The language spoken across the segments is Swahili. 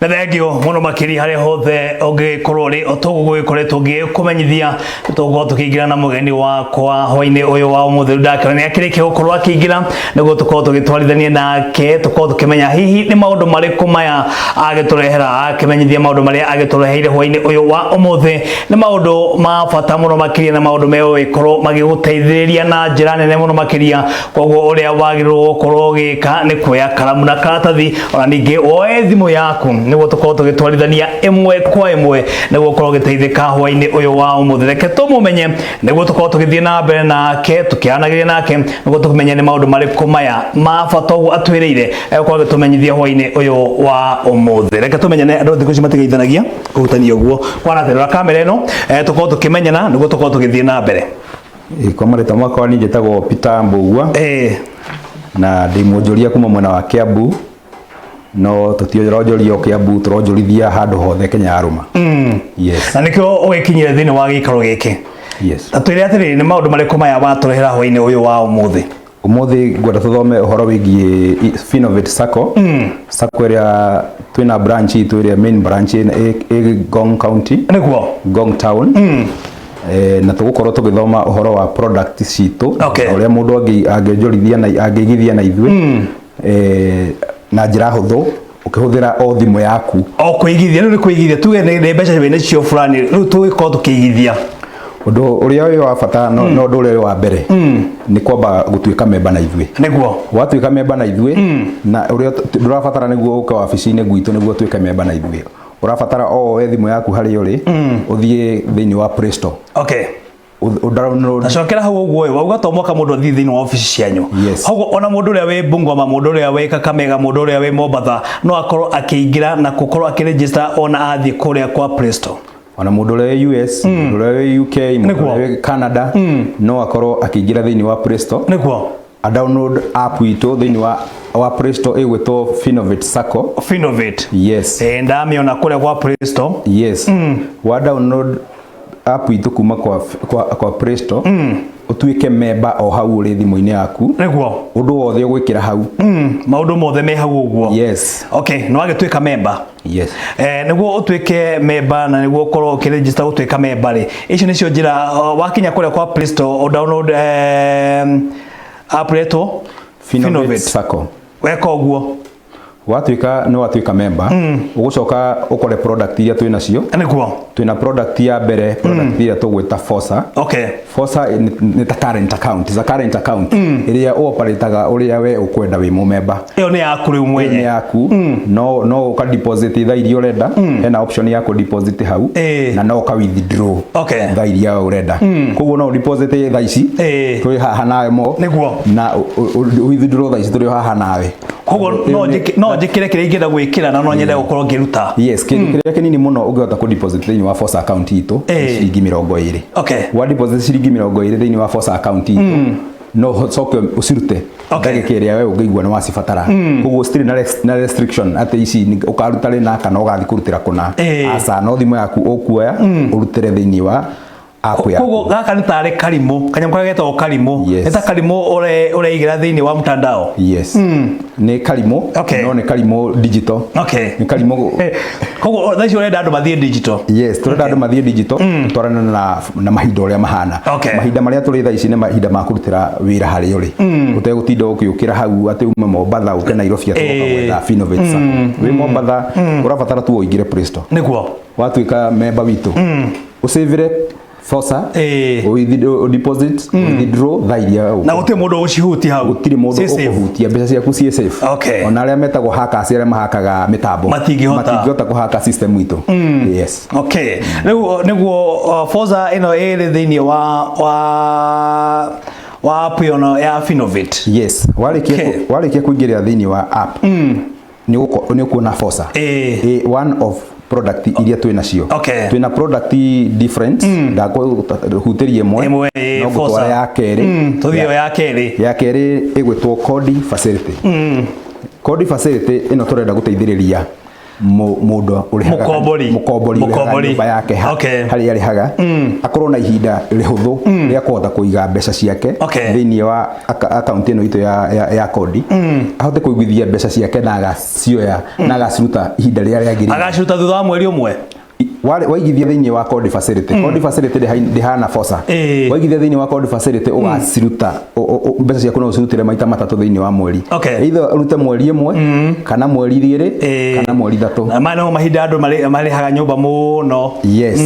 Na thengio muno makiri hari hothe ongikorwo ri otugugikoretwo ngikumenyithia tugo tukiingira na mugeni wakwa hwaini uyu wa umuthi ndakira ni akirike gukorwo akiingira niguo tukorwo tugitwarithania nake tukorwo tukimenya hihi ni maundu mariku maya agiturehera akimenyithia maundu maria agitureheire hwaini uyu wa umuthi ni maundu ma bata muno makiria na maundu meyo ikorwo magiguteithiriria na njira nene muno makiria koguo uria wagirwo gukorwo gika ni kuoya kalamu na karatathi ona ningi oe thimu yaku niguo tukorwo tugitwarithania imwe kwa imwe niguo ukorwo giteithika hwaini uyu wa umuthi reke tumumenye niguo tukorwo tugithie na mbere nake tukianagiria nake niguo tumenye ni maundu mariku maya ma bata uguo atwiriire ukorwo gitumenyithia hwaini uyu wa umuthi reke tumenye ne andu thiku cimatigeithanagia kurutania uguo kwana terera kamera ino tukorwo tukimenyana niguo tukorwo tugithie na mbere kwa marita mwakwa ni njitagwo Peter Mbugua na ndi mwonjoria kuma mwena wa Kiambu no tutioronjoria Kiambu turonjorithia handu hothe Kenya aruma yes na nikio ugikinyire thini wa gikaro giki yes tatwire atiri ni maundu mariku maya waturehera hwaini uyu wa umuthi ngwenda tuthome uhoro wigie Finovate Sacco Sacco area twina branch itu area main branch Gong County niguo Gong Town na tugukorwo tugithoma uhoro wa product citu uria mundu angionjorithia na angigithia na ithui na njira huthu ukihuthira o thimu yaku o kuigithia ni kuigithia tuge ni mbeca wene cio fulani riu tugikorwo tukigithia undu uria uyu wa bata no undu uria wa mbere ni kwamba gutuika memba na ithui niguo watuika memba na ithui na uria ndurabatara niguo uka wabici-ini gwitu niguo tuike memba na ithui urabatara o thimu yaku hari uri uthie thini wa Play Store download na shokera hau uguo wauga to moka mundu athii thini wa office cianyu hau ona mundu uria we Bungoma mundu uria we Kakamega mundu uria we Mombasa no akorwo akiingira na gukorwo akiregister ona athii kuria kwa Play Store ona mundu uria US mundu uria we UK mundu uria we Canada no akorwo akiingira thini wa Play Store niguo a download app itu thini wa Play Store igwitwo Finovate Sacco Finovate yes ndamiona kuria kwa Play Store yes wa download app itu kuma kwa Play Store utuike memba o hau uri thimu-ini yaku niguo undu wothe ugwikira hau maundu mothe me hau uguo yes okay no agituika memba yes niguo utuike memba na niguo ukorwo ukiregister utuika memba ri icio nicio njira wakinya kuria kwa Play Store o download app yetu Finovate Sacco weka uguo watuika no watuika memba ugucoka ukore product iria twina cio niguo twina product ya mbere product iria tugwita Forza Forza ni ta current account is a current account iria operataga uria we ukwenda wi mumemba iyo ni yaku ri umwenye ni yaku no uka deposit tha iria urenda ena option ya ku deposit hau na no ka withdraw tha iria urenda koguo no deposit tha ici twi haha nawe mo niguo na withdraw tha ici turi haha nawe koguo no njikire kire ingenda gwikira na no nyende gukorwo ngiruta yes kire kinini muno ungihota ku deposit thini wa Forza account itu ciringi 20 wa deposit ciringi 20 thini wa Forza account itu no soke usirute ndagika iria we ungigwa ni wacibatara koguo stiri na restriction ati ici ukaruta ri na kana ugathi kurutira kuna asa no thimu yaku ukuoya urutire thini wa app ya koguo gaka ni tare karimo kanyam kagetwo karimo eta karimo ore igira thini wa mtandao yes ni karimo no ni karimo digital ni karimo koguo thaici urenda andu mathie digital yes turenda andu mathie digital twarana na mahinda uria mahana mahinda maria turi thaici ni mahinda ma kurutira wira hari uri utegutinda ukiukira hau ati ume Mombasa uke Nairobi atoka Finovate Sacco wi Mombasa urabatara tu uingire Play Store niguo watuika memba witu usavire Forza deposit withdraw tha iria na guti mundu ucihuti hau gutiri mundu ukuhutia mbeca ciaku cie safe ona aria metagwo hackers aria mahakaga mitambo matingihota kuhaka system itu yes niguo Forza ino iri thini wa app ino ya Finovate yes warikia kuingirira thini wa app ni ukuona Forza one of product iria twina cio twina product different hutirie mwe no gutwara ya keri tuthio ya keri igwitwo code facility code facility ino turenda guteithiriria mundu urihaga mukombori nyumba yake hari arihaga akorwo na ihinda rihuthu ria kuhota kuiga mbeca ciake thiini wa account ino itu ya kodi ahote kuigithia mbeca ciake na agacioya na agaciruta ihinda ria riagirire agaciruta thutha wa mweri umwe waigithia thiini wa code facility code facility ndihana forca waigithia thiini wa code facility ugaciruta mbeca ciaku no ucirutire maita matatu thiini wa mweri either urute mweri imwe kana mweri igiri kana mweri ithatu na mano mahinda andu marihaga nyumba muno yes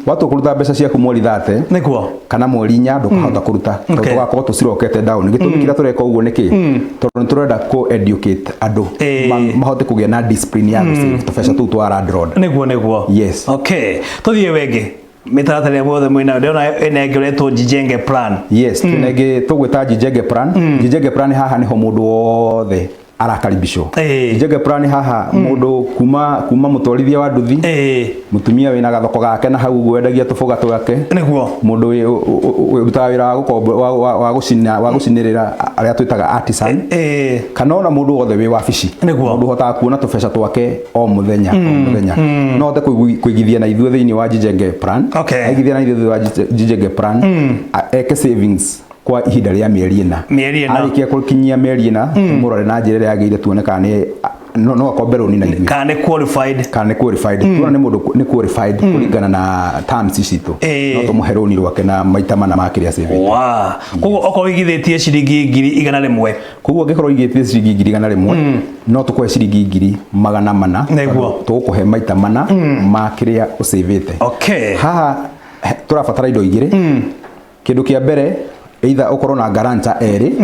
watu kuruta mbeca ciaku mweri 30 niguo kana mweri 4 ndukahota kuruta tugakorwo tucirokete down gitumi kira tureka uguo niki tondu turenda ku educate andu mahote kugia na discipline ya gucirute tubeca tu twara road niguo yes okay tuthie wenge mitaratara ya mwothe mwina ndona enengeretwo jijenge plan yes tunenge tugwita jijenge plan haha niho mundu wothe arakaribishwo jijenge plan haha mundu kuma mutwarithia wa nduthi mutumia wina gathoko gake na hau gwendagia tufuga twake niguo mundu urutaga wira wa gucinirira aria twitaga artisan kana ona mundu wothe wi wabici mundu hotaga kuona tubeca twake o muthenya no hote kuigithia na ithuĩ thiini wa jijenge plan aigithia na ithuĩ wa jijenge plan eke savings kwa ihinda ria mieri ina arikia kukinyia mieri ina tumurore na njira ria agire tuone kana no akomberwo ni na ithuĩ kana qualified tuona ni mundu ni qualified kulingana na terms citu no tumuherwo ni rwake na maita mana makiria saving koguo okorwo igithitie ciringi 100,000 koguo ngikorwo igithie ciringi 100,000 no tukuhe ciringi 400 niguo tukuhe maita mana makiria usavite haha turabatara indo igire kindu kia mbere either ukorwo na guarantor eri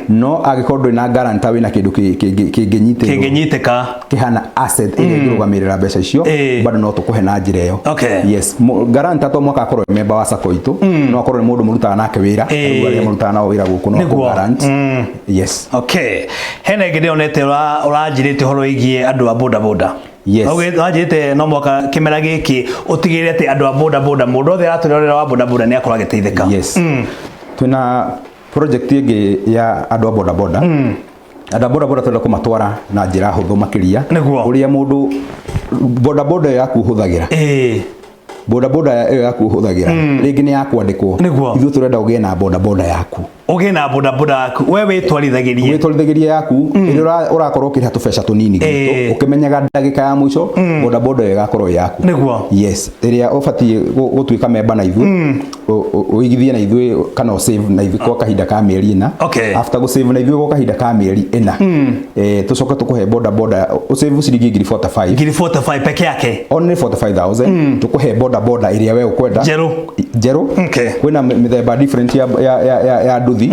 no agikorwo na guarantor wina kindu kinginyiteka kihana asset iri irugamirira mbeca icio bado no tukuhe na njira iyo yes guarantor to mwaka akorwo member wa Sacco itu no akorwo ni mundu murutaga nake wira aria murutaga na wira guku no guarant yes hena ngide onete uranjirite horo igie andu a boda yes wajite no mwaka kimera giki utigire ati andu a boda mundu othe aturorera wa boda ni akora giteithika yes tuna project ingi ya andu a boda andu a boda twenda kumatwara na njira huthu makiria uria mundu boda yaku huthagira boda yaku huthagira ringi ni yakwandikwo ithu turenda ugie na boda yaku ugie na boda yaku we witwarithagiria yaku iria urakorwo ukiriha tubeca tunini gitu ukimenyaga ndagika ya mwisho boda igakorwo yaku yes iria ubati gutuika member na ithu uigithie na ithu kana save na ithu kwa kahinda ka mieri 4 after go save na ithu kwa kahinda ka mieri 4 tucoka tukuhe boda usave ciringi 45 peke yake only 45,000 tukuhe boda iria we ukwenda jero kwina mithemba different ya nduthi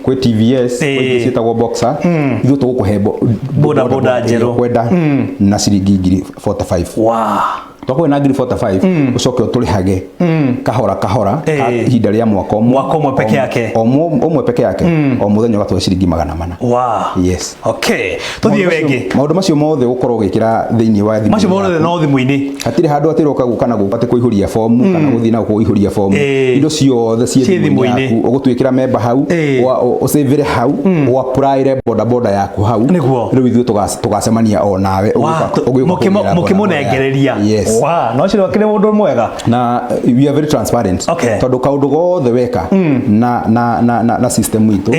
kwi TVS kwi cietagwo boxer ithu tugukuhe boda jero kwenda na ciringi 45 toko na 45 ucoke uturihage kahora ihinda ria mwaka umwe peke yake omwe peke yake o muthenya gatwe ciringi 400 yes tuthie wengi maundu macio mothe ukorwo gikira thiini wa thimu macio mothe no thimu-ini hatire handu atiroka gukana gupate kuihuria form kana guthii na kuihuria form indo ciothe cie thimu-ini ugutwikira member hau usavire hau apply boda yaku hau riu ithu tugacemania o nawe mukimunengereria no ciro kire mundu mwega na we are very transparent tondu kaundu gothe weka na system itu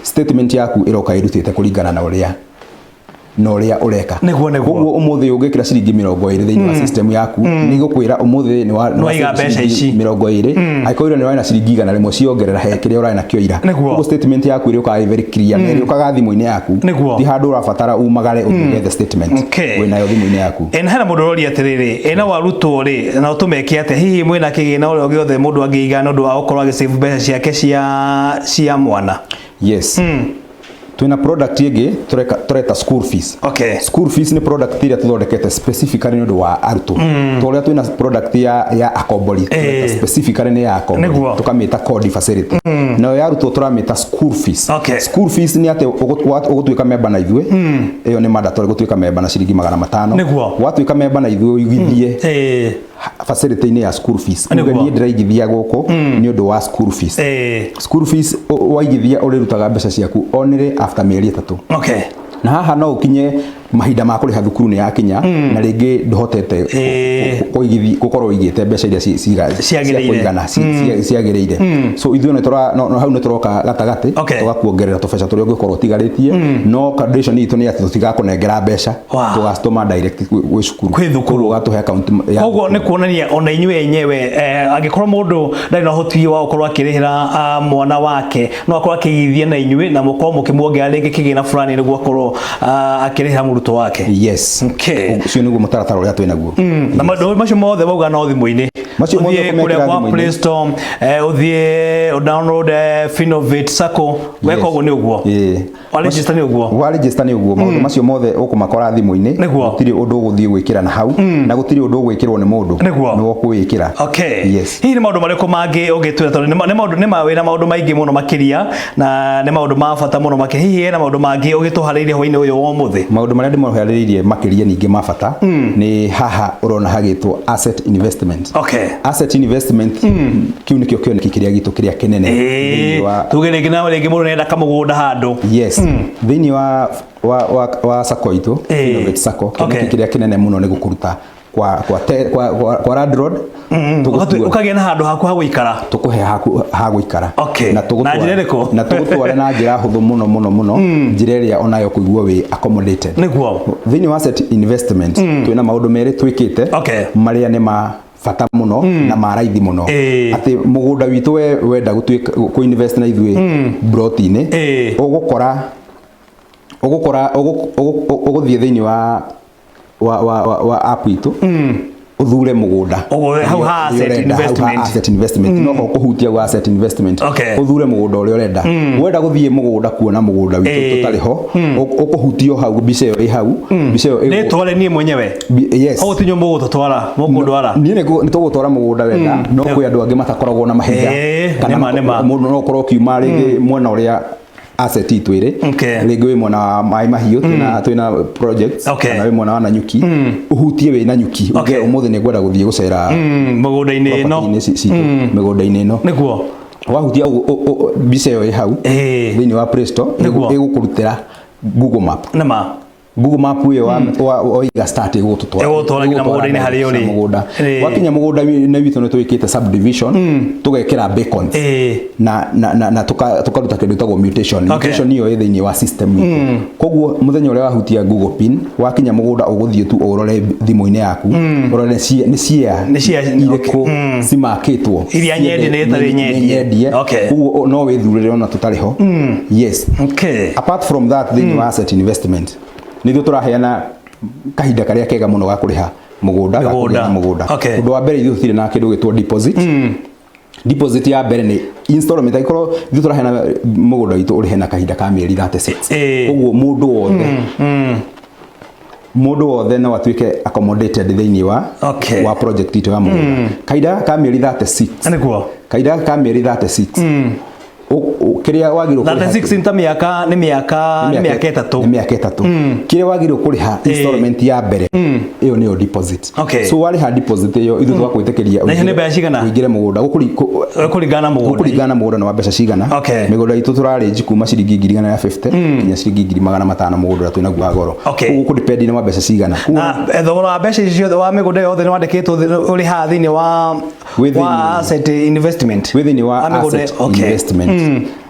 statement yaku iroka irutite kuringana na uria ureka koguo umuthi ungikira ciringi 20 thiini wa system yaku ni gukwira umuthi ni wa iga mbeca ici 20 aikoira ni wa ciringi 100 ciongerera he kire ura na kioira koguo statement yaku iroka very clear na iroka thimu-ini yaku ti handu urabatara umagare uthigethe statement wina yo thimu-ini yaku hena mundu rori atiriri ena warutwo ri na utumeke ate hihi mwina kigina uri giothe mundu angiiga nondu wa ukorwo agisave mbeca ciake cia mwana yes twina product ingi tureta school fees school fees ni product iria tuthondekete specifically nondu wa aruto toria twina product ya akombori specifically ni ya akombori tukamita code facility na ya aruto turamita school fees ni ate ugutwika member na ithue iyo ni mandatory gutwika member na ciringi 500 watwika member na ithue uigithie facility ni ya school fees ngeni ndiraigithia guku ni undu wa school fees waigithia urirutaga mbeca ciaku onire after mieri 3 na haha no ukinye mahinda ma kuri thukuru ni yakinya na ringi ndohotete gukorwo uigite mbeca iria ciagirire so ithuĩ no hau nĩ tũroka gatagati tugakuongerera tũbeca tũrĩa ũngĩkorwo ũtigarĩtie no condition itũ nĩ atĩ tũtigakũnengera mbeca tũgacitũma direct gwĩ cukuru thukuru ũgatũhe account ya koguo nĩ kuonania ona inyuĩ enyewe angĩkorwo mũndũ ndarĩ na ũhoti wa gũkorwo akĩrĩhĩra mwana wake no akorwo akĩigithia na inyuĩ na mũkorwo mũkĩmuongerera rĩngĩ kĩgĩna fulani nĩguo akorwo akĩrĩhĩra mũrutwo wake. Yes, ũcio nĩguo mũtaratara ũrĩa twĩ naguo na maũndũ macio mothe mauga no thimũ-inĩ ũthiĩ kũrĩa kwa Play Store ũthiĩ download Finovate Sacco weka ũguo nĩ ũguo waregister nĩ ũguo maũndũ macio mothe ũkũmakora thimũ-inĩ gũtirĩ ũndũ ũgũthiĩ gwĩkĩra na hau na gũtirĩ ũndũ ũgwĩkĩrwo nĩ mũndũ nĩguo kwĩkĩra. Hihi nĩ maũndũ marĩkũ mangĩ ũngĩtwĩra tondũ nĩ maũndũ maingĩ mũno makĩria na nĩ maũndũ ma bata mũno makĩria hihi hena maũndũ mangĩ ũgĩtũharĩirie hwainĩ ũyũ wa ũmũthĩ? Maũndũ marĩa ndĩmũharĩrĩirie makĩria ningĩ ma bata nĩ haha ũrona hagĩtwo asset investment. Asset investment kiu nĩkĩo kĩoneki kĩrĩa gitũ kĩrĩa kĩnene tuge rĩngĩ na rĩngĩ mũndũ nenda kamũgũnda handũ thĩinĩ wa Sacco itũ Finovate Sacco kĩrĩa kĩnene mũno nĩ gũkũruta kwa landlord ukagĩa na handũ haku ha gũikara tukuhe ha gũikara na tũgũtwara na njĩra hũthũ mũno njĩra ĩrĩa onayo kũigua wĩ accommodated nĩguo thĩinĩ wa asset investment twĩna maũndũ merĩ twĩkĩte marĩa nĩ ma fata muno na maraithi muno ati mugunda witu wenda ku invest na ithuĩ broti-inĩ ũgũthiĩ thĩinĩ wa app itũ uthure mugunda hau ha asset investment no ho kuhutia wa asset investment uthure mugunda ũrĩa ũrenda wenda gũthiĩ mugunda kuona mugunda witũ tutarĩ ho ukuhutio hau mbica ĩyo ĩ hau mbica ĩyo nĩ tware niĩ mwenyewe ho tinyo mũgũtwara niĩ nĩ tũgũtwara mugunda wenda no kwĩ andũ angĩ matakoragwo na mahinda kana mũndũ no ũkorwo kiuma rĩngĩ mwena ũrĩa asset itũ ĩrĩ rĩngĩ wĩ mwena wa maĩ mahiũ twĩna projects kana wĩ mwena wa Nanyuki uhutie wĩ Nanyuki uge ũmũthĩ nĩ ngwenda gũthiĩ gũcera mũgũnda-inĩ ĩno mĩgũnda-inĩ ĩno nĩguo wahutia mbica ĩyo ĩ hau thĩinĩ wa Play Store ĩgũkũrutĩra Google Map ĩyo oiga start ĩgũtwara nginya mũgũnda-inĩ harĩa ũrĩ wakinya mũgũnda-inĩ witũ nĩ twĩkĩte subdivision tũgekĩra beacons na tũkaruta kĩndũ gĩtagwo mutation ĩyo ĩ thĩinĩ wa system itũ koguo mũthenya ũrĩa wahutia Google pin wakinya mũgũnda ũgũthiĩ tu ũrore thimũ-inĩ yaku ũrore nĩ cia irĩkũ cimakĩtwo iria nyendie na itarĩ nyendie koguo no wĩthurĩre ona tũtarĩ ho apart from that thĩinĩ wa asset investment nĩthuĩ tũraheana kahinda karĩa kega mũno ga kũrĩha mũgũnda ũndũ wa mbere ithuĩ tũtirĩ na kĩndũ gĩtwo deposit ya mbere nĩ installment angĩkorwo ithuĩ tũraheana mũgũnda witũ ũrĩhe na kahinda ka mĩeri 36 koguo mũndũ wothe no atuĩke accommodated thĩinĩ wa project itũ ya mũgũnda kahinda ka mĩeri 36 kahinda ka mĩeri 36 kiria wagirwo kũrĩha 36 ta mĩaka nĩ mĩaka ĩtatũ kiria wagirwo kũrĩha installment ya mbere ĩyo nĩyo deposit so warĩha deposit ĩyo ithuĩ twakwĩtĩkĩria ũingĩre mũgũnda kũringana mũgũnda na mbeca cigana mĩgũnda itũ tũrarĩnji kuma ciringi 150 nginya ciringi 500 mũgũnda twĩna gwa goro koguo kũ depend na mbeca cigana na thogora wa mbeca icio wa mĩgũnda yothe nĩ wandĩkĩtwo ũrĩ ha thĩinĩ wa asset investment thĩinĩ wa asset investment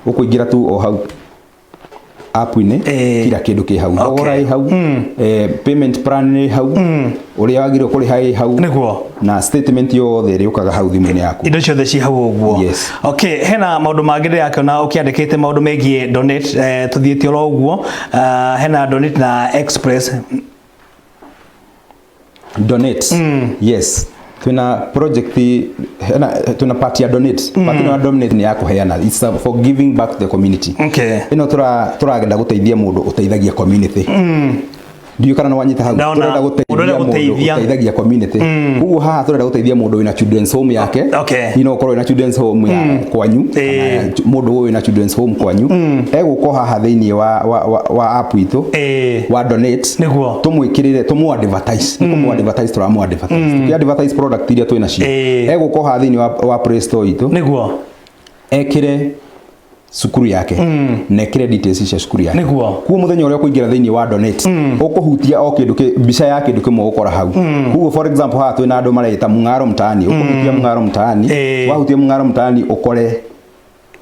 ukũingĩra tu o hau app-inĩ kila kĩndũ kĩ hau thogora ĩ hau payment plan ĩ hau ũrĩa wagĩrĩirwo kũrĩha ĩ hau na statement yothe ĩrĩũkaga hau thimũ-inĩ yaku indo ciothe ci hau ũguo hena maũndũ mangĩ ndĩrakĩona ũkĩandĩkĩte maũndũ megiĩ donate tũthiĩte oro ũguo hena donate na express donate twina project tuna part ya donate part ya donate ni ya kuheana it's for giving back to the community ino turagenda guteithia mundu uteithagia community ndiyo kana no wanyita hau turenda guteithia community huo haha turenda guteithia mundu wina children's home yake korwo wina children's home ya kwanyu mundu wina children's home kwanyu egũko haha thĩinĩ wa app itũ wa donate tumwĩkĩrĩre advertise tũramu advertise product iria twĩna cio egũko haha thĩinĩ wa Play Store itũ ekĩre cukuru yake na kire details cia cukuru yake niguo kuo muthenya uria kuingira thiini wa donate ukuhutia o kindu mbica ya kindu kimwe ukora hau kuo for example ha twina andu mareta mungaro mtaani ukuhutia mungaro mtaani wahutia mungaro mtaani ukore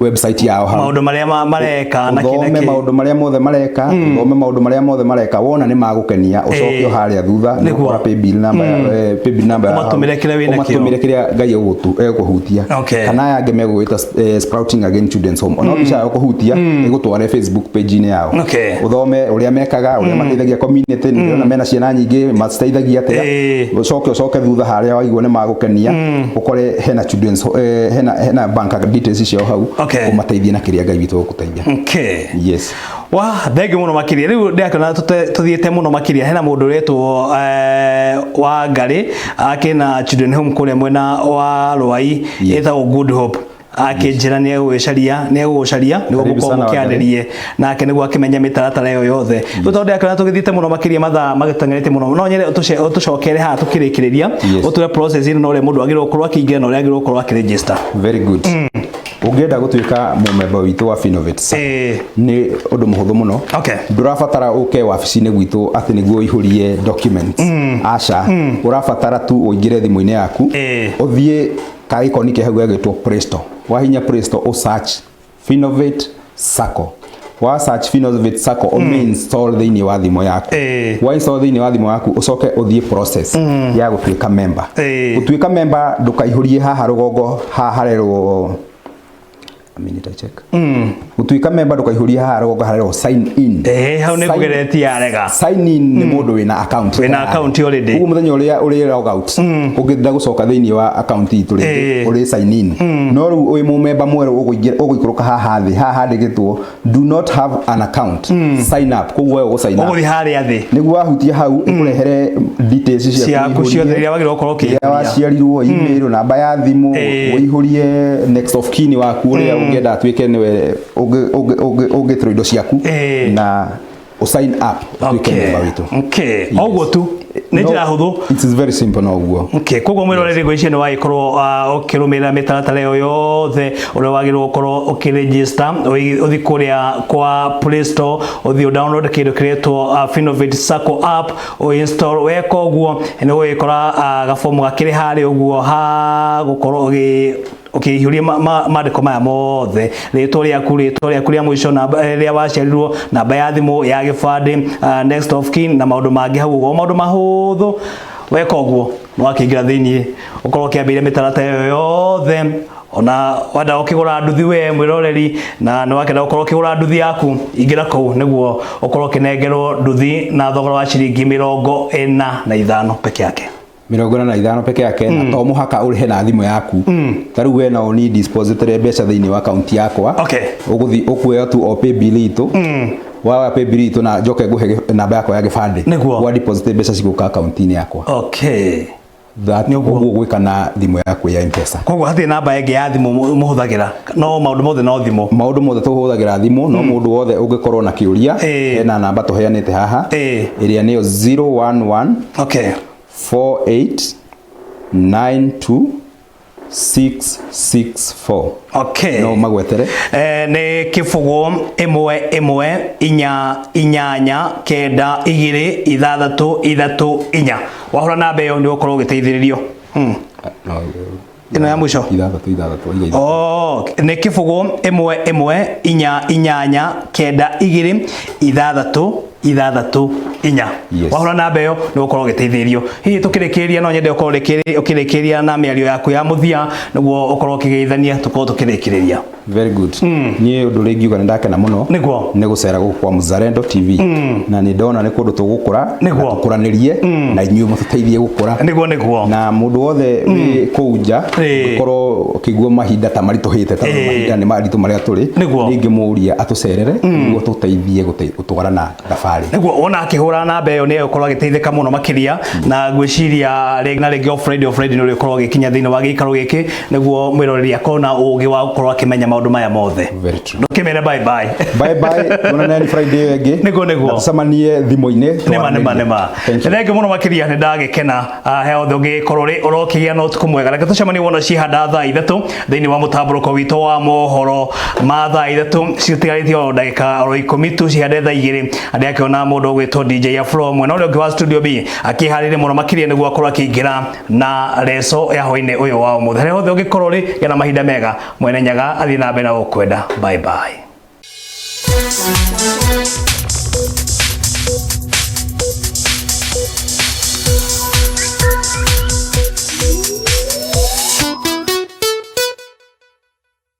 website yao ha maundu maria mareka na kina ki maundu maria mothe mareka thome maundu maria mothe mareka wona ni magukenia ucokio haria thutha ni kora pay bill number umatumire kiria ngai ukuhutia kana yange megwita sprouting again children's home ona bica ukuhutia igutware Facebook page ni yao uthome uria mekaga uria mateithagia community ni ona mena ciana nyingi mateithagia atia ucoke thutha haria waigua ni magukenia ukore hena children's hena bank details cio hau umateithie na kiria ngai witu guteithia yes wa thenge muno makiria riu ndakana tuthiete muno makiria hena mundu retwo wa ngari akina children home kule mwena wa Rwai etagwo Good Hope akinjira ni egwicaria niguo gukorwo kianderie nake niguo akimenya mitaratara yo yothe utonde akana tugithite muno makiria mathaa magitang'erete muno no nyere utucokere ha tukirikiriria utwe process ino no le mundu agirwo kurwa kingira no le agirwo kurwa kiregister very good ungenda gutuika mumemba witu wa Finovate ni undu muhuthu muno ndurabatara uke wabici-ini gwitu ati niguo ihurie documents aca urabatara tu uingire thimu-ini yaku uthie ka icon ke hau gagitwo Play Store wahinya Play Store o search Finovate Sacco wa search Finovate Sacco o install thiini wa thimu yaku wa install thiini wa thimu yaku ucoke uthie process ya gutuika member gutuika member ndukaihurie haha rugongo harerwo a minute I check utuika member ndukaihuria haha rugongo harerwo sign in hau ni kugeretia arega sign in ni mundu wina account already ugu muthenya uria uri log out ugithira gucoka thiini wa account itu uri sign in no ru uyu mumemba mweru uguikuruka haha thi haha ndigitwo do not have an account sign up koguo wewe sign up uguthi haria thi niguo wahutia hau ikurehere details ciaku ciothe iria wagirwo gukorwo ukihiria waciarirwo email namba ya thimu uihurie next of kin waku uria ungenda atuike niwe ugithiro indo ciaku na sign up tuike member witu oguo tu ni njira huthu it is very simple no guo koguo mwiro riri gwicia ni wagikorwo ukirumira mitaratara yo yothe uria wagirwo gukorwo ukiregister uthi kuria kwa Play Store uthi download kindu kiretwo Finovate Sacco app o install weka uguo ni wikora gafomu gakiri hari uguo ha gukorwo ukihiuria maandiko maya mothe ritwa riaku ria mwisho na ria waciarirwo namba ya thimu ya gibande next of kin na maundu mangi hau uguo maundu mahuthu weka uguo wakingira thiini ukorwo kiambire mitaratara yo yothe ona wada ukigura nduthi we mwiroreri na no wakenda ukorwo ukigura nduthi yaku ingira kou niguo ukorwo kinengerwo nduthi na thogora wa ciringi 45 peke yake 45 peke yake na to muhaka urihe na thimu yaku taru we na oni deposit mbeca thiini wa account yakwa uguthi ukuoya tu o pay bill itu wa pay bill itu na njoke nguhe namba yakwa ya gibande wa deposit mbeca ciguka account-ini yakwa that ni uguo gwika na thimu yaku ya M-Pesa koguo hathi namba yengi ya thimu muhuthagira no maundu mothe no thimu maundu mothe tuhuthagira thimu no mundu wothe ungikorwo na kiuria ena namba tuheanite haha iria niyo 011 4892 no magwetere ni kifugo imwe inya inyanya kenda igiri ithatu inya wahura namba yo ni ukorwo giteithiririo ino ya mwisho ithatu ni kifugo imwe inyanya kenda igiri ithatu inya wahura namba yo ni ukorwo giteithiririo hihi tukirikiria no nyende ukorwo ukirikiria na miario yaku ya muthia niguo ukorwo ukigeithania tukorwo tukirikiria very good ni undu ringiuga ndakena muno niguo ni gucera kwa Muzalendo TV na ni ndona ni kundu tugukura tukuranirie na inyuĩ mututeithie gukura niguo na mundu wothe wi kuunja ukorwo ukigua mahinda ta marituhite ta mahinda ni maritu maria turi ningi muria atucerere niguo tuteithie gutwara na thabari niguo ona akihura namba yo ni ukorwo agiteithika muno makiria na gwiciria regi off radio ni ukorwo gikinya thiini wa gikaro giki niguo mwiroreri akona ugi wa ukorwo akimenya maundu maya mothe very true ndukimere bye bye tuna ni Friday yengi niguo tucemanie thimu-ini nema thengi muno makiria ni ndagikena he othe ugikorwo ri urokigia no tukumwega reke tucemanie ndona cihanda thaa ithatu thiini wa mutamburuko wito wa mohoro ma thaa ithatu citigarite o ndagika oro 10 tu cihande thaa 2 andi akiona mundu gwitwo DJ Afro mwena uria wa studio B akiharire muno makiria niguo akorwo akiingira na reso ya hwaine uyu wa umuthi hare hothe ugikorwo ri yana mahinda mega mwene nyaga athi na mbere na ukwenda bye bye.